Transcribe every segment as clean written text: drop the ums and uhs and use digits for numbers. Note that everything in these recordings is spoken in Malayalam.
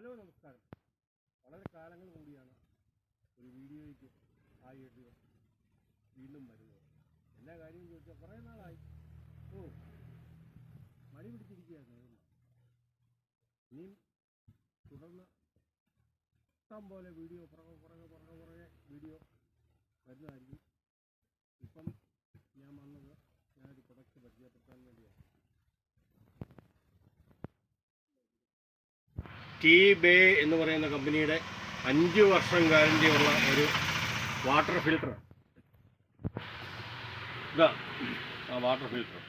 ഹലോ നമസ്കാരം. വളരെ കാലങ്ങൾ കൂടിയാണ് ഒരു വീഡിയോയ്ക്ക് ആയിട്ട് വീണ്ടും വരുന്നത്. എല്ലാ കാര്യവും ചോദിച്ചാൽ കുറേ നാളായി. മണി പിടിച്ചിരിക്കുകയായിരുന്നു. ഇനിയും തുടർന്ന് ഇഷ്ടം പോലെ വീഡിയോ പുറകെ വീഡിയോ വരുന്നതായിരിക്കും. ഇപ്പം ഞാൻ വന്നത് ഞാനൊരു പ്രൊഡക്റ്റ് പരിചയപ്പെടുത്താൻ വേണ്ടിയാണ്. ടീബേ എന്ന് പറയുന്ന കമ്പനിയുടെ 5 വർഷം ഗ്യാരണ്ടിയുള്ള ഒരു വാട്ടർ ഫിൽട്ടർ. ഇതാ ആ വാട്ടർ ഫിൽട്ടർ.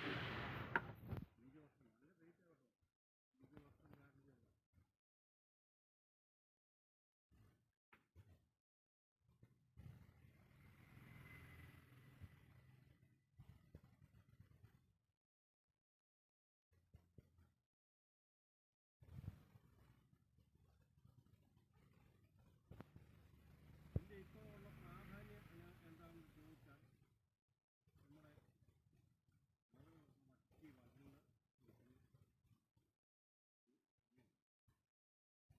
ഇപ്പോൾ ഉള്ള പ്രാധാന്യം എന്താണെന്ന് ചോദിച്ചാൽ നമ്മുടെ മറ്റ് വന്ന്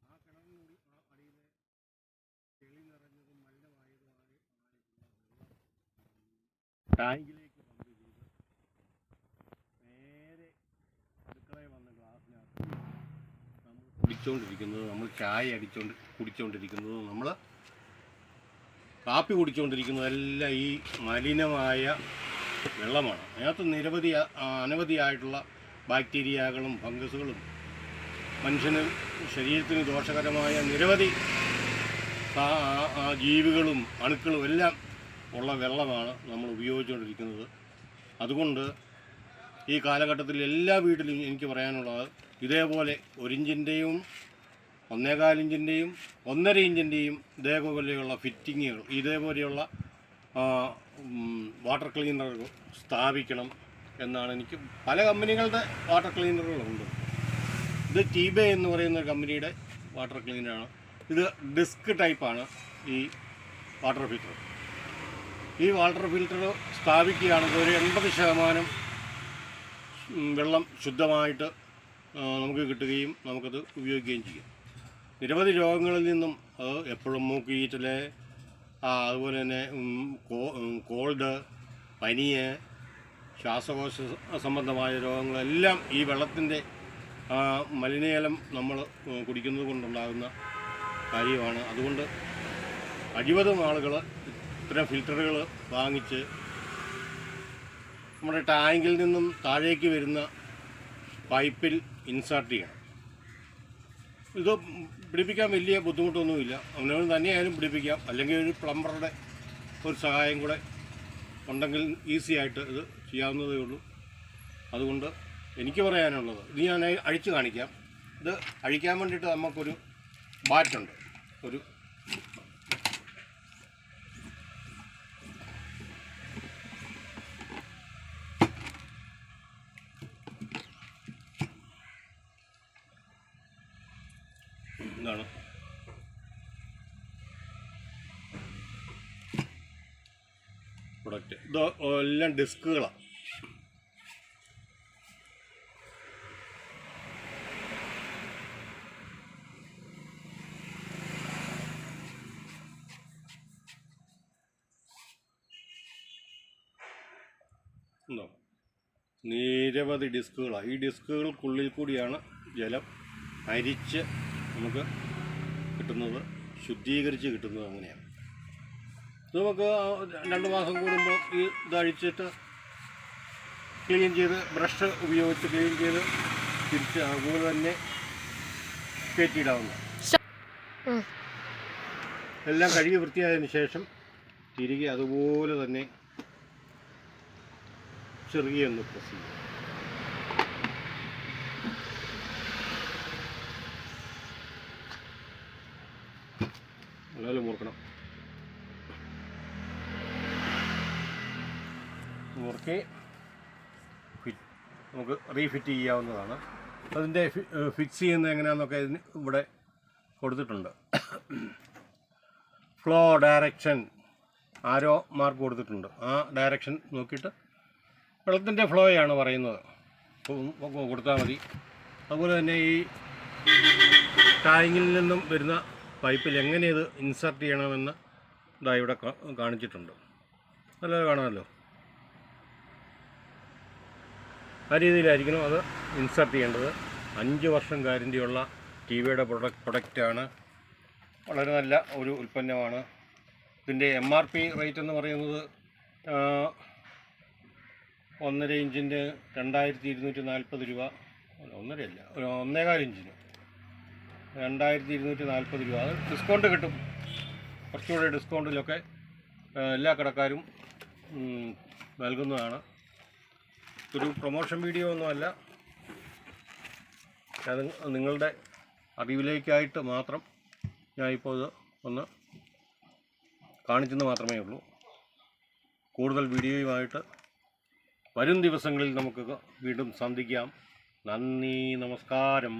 ആ കിണറിനൂടി ആ അടിയിലെ ചെളി നിറഞ്ഞതും മലിനമായതുമായ വെള്ളം ടാങ്കിലേക്ക് പമ്പ് ചെയ്ത് നേരെ അടുക്കളയിൽ വന്ന ഗ്ലാസ്സിനകത്ത് നമ്മൾ കുടിച്ചുകൊണ്ടിരിക്കുന്നത്, നമ്മൾ ചായ കുടിച്ചുകൊണ്ടിരിക്കുന്നത്, നമ്മൾ കാപ്പി കുടിച്ചുകൊണ്ടിരിക്കുന്നതെല്ലാം ഈ മലിനമായ വെള്ളമാണ്. അതിനകത്ത് അനവധിയായിട്ടുള്ള ബാക്ടീരിയകളും ഫംഗസുകളും മനുഷ്യന് ശരീരത്തിന് ദോഷകരമായ നിരവധി ജീവികളും അണുക്കളും എല്ലാം ഉള്ള വെള്ളമാണ് നമ്മൾ ഉപയോഗിച്ചുകൊണ്ടിരിക്കുന്നത്. അതുകൊണ്ട് ഈ കാലഘട്ടത്തിൽ എല്ലാ വീട്ടിലും എനിക്ക് പറയാനുള്ളത്, ഇതേപോലെ 1 ഇഞ്ചിൻ്റെയും 1.25 ഇഞ്ചിൻ്റെയും 1.5 ഇഞ്ചിൻ്റെയും ഇതേപോലെയുള്ള ഫിറ്റിങ്ങുകൾ, ഇതേപോലെയുള്ള വാട്ടർ ക്ലീനറുകൾ സ്ഥാപിക്കണം എന്നാണ് എനിക്ക്. പല കമ്പനികളുടെ വാട്ടർ ക്ലീനറുകളുണ്ട്. ഇത് ടീബേ എന്ന് പറയുന്ന കമ്പനിയുടെ വാട്ടർ ക്ലീനറാണ്. ഇത് ഡിസ്ക് ടൈപ്പാണ് ഈ വാട്ടർ ഫിൽറ്റർ. ഈ വാട്ടർ ഫിൽറ്റർ സ്ഥാപിക്കുകയാണെങ്കിൽ ഒരു 80% വെള്ളം ശുദ്ധമായിട്ട് നമുക്ക് കിട്ടുകയും നമുക്കത് ഉപയോഗിക്കുകയും ചെയ്യും. നിരവധി രോഗങ്ങളിൽ നിന്നും എപ്പോഴും മൂക്കീറ്റൽ, അതുപോലെ തന്നെ കോൾഡ്, പനിയ്, ശ്വാസകോശ സംബന്ധമായ രോഗങ്ങളെല്ലാം ഈ വെള്ളത്തിൻ്റെ മലിനജലം നമ്മൾ കുടിക്കുന്നത് കൊണ്ടുണ്ടാകുന്ന കാര്യമാണ്. അതുകൊണ്ട് 50 ആളുകൾ ഇത്തരം ഫിൽറ്ററുകൾ വാങ്ങിച്ച് നമ്മുടെ ടാങ്കിൽ നിന്നും താഴേക്ക് വരുന്ന പൈപ്പിൽ ഇൻസേർട്ട് ചെയ്യണം. ഇത് പിടിപ്പിക്കാൻ വലിയ ബുദ്ധിമുട്ടൊന്നുമില്ല. അവനവൻ തന്നെയായാലും പിടിപ്പിക്കാം, അല്ലെങ്കിൽ ഒരു പ്ലംബറുടെ ഒരു സഹായം കൂടെ ഉണ്ടെങ്കിൽ ഈസി ആയിട്ട് ഇത് ചെയ്യാവുന്നതേ ഉള്ളൂ. അതുകൊണ്ട് എനിക്ക് പറയാനുള്ളത്, ഇത് ഞാൻ അഴിച്ചു കാണിക്കാം. ഇത് അഴിക്കാൻ വേണ്ടിയിട്ട് നമുക്കൊരു ബാറ്റുണ്ട്. ഒരു ഇതാണ് പ്രൊഡക്റ്റ്. ഇത് എല്ലാം ഡിസ്കുകളാണ്. നിരവധി ഡിസ്കുകളാണ്. ഈ ഡിസ്കുകൾക്കുള്ളിൽ കൂടിയാണ് ജലം അരിച്ച് നമുക്ക് കിട്ടുന്നത്, ശുദ്ധീകരിച്ച് കിട്ടുന്നത്. അങ്ങനെയാണ്. നമുക്ക് 2 മാസം കൂടുമ്പോൾ ഇത് അഴിച്ചിട്ട് ക്ലീൻ ചെയ്ത്, ബ്രഷ് ഉപയോഗിച്ച് ക്ലീൻ ചെയ്ത് തിരിച്ച് അതുപോലെ തന്നെ കയറ്റിയിടാവുന്നതാണ്. എല്ലാം കഴുകി വൃത്തിയായതിനു ശേഷം തിരികെ അതുപോലെ തന്നെ ചെറിയൊന്ന് പ്രസ് ചെയ്യും. നല്ലപോലെ മുറുക്കണം. മുറുക്കി നമുക്ക് റീഫിറ്റ് ചെയ്യാവുന്നതാണ്. അതിൻ്റെ ഫിക്സ് ചെയ്യുന്നത് എങ്ങനെയാണെന്നൊക്കെ ഇതിന് ഇവിടെ കൊടുത്തിട്ടുണ്ട്. ഫ്ലോ ഡയറക്ഷൻ ആരോ മാർക്ക് കൊടുത്തിട്ടുണ്ട്. ആ ഡയറക്ഷൻ നോക്കിയിട്ട് വെള്ളത്തിൻ്റെ ഫ്ലോയാണ് പറയുന്നത്, കൊടുത്താൽ മതി. അതുപോലെ തന്നെ ഈ ടാങ്കിൽ നിന്നും വരുന്ന പൈപ്പിൽ എങ്ങനെ ഇത് ഇൻസർട്ട് ചെയ്യണമെന്ന് ഇതാ ഇവിടെ കാണിച്ചിട്ടുണ്ട്. നല്ലത് കാണാമല്ലോ. ആ രീതിയിലായിരിക്കണം അത് ഇൻസർട്ട് ചെയ്യേണ്ടത്. 5 വർഷം ഗ്യാരണ്ടിയുള്ള ടി വിയുടെ പ്രൊഡക്റ്റാണ്. വളരെ നല്ല ഒരു ഉൽപ്പന്നമാണ്. ഇതിൻ്റെ MRP റേറ്റ് എന്ന് പറയുന്നത് 1.5 ഇഞ്ചിൻ്റെ 2240 രൂപ. 1.5 അല്ല, 1.25 ഇഞ്ചിന് 2240 രൂപ. അത് ഡിസ്കൗണ്ട് കിട്ടും. കുറച്ചുകൂടെ ഡിസ്കൗണ്ടിലൊക്കെ എല്ലാ കടക്കാരും നൽകുന്നതാണ്. ഒരു പ്രൊമോഷൻ വീഡിയോ ഒന്നുമല്ല, അത് നിങ്ങളുടെ അറിവിലേക്കായിട്ട് മാത്രം ഞാനിപ്പോൾ ഇത് ഒന്ന് കാണിച്ചെന്ന് മാത്രമേ ഉള്ളൂ. കൂടുതൽ വീഡിയോയുമായിട്ട് വരും ദിവസങ്ങളിൽ നമുക്ക് വീണ്ടും സന്ധിക്കാം. നന്ദി, നമസ്കാരം.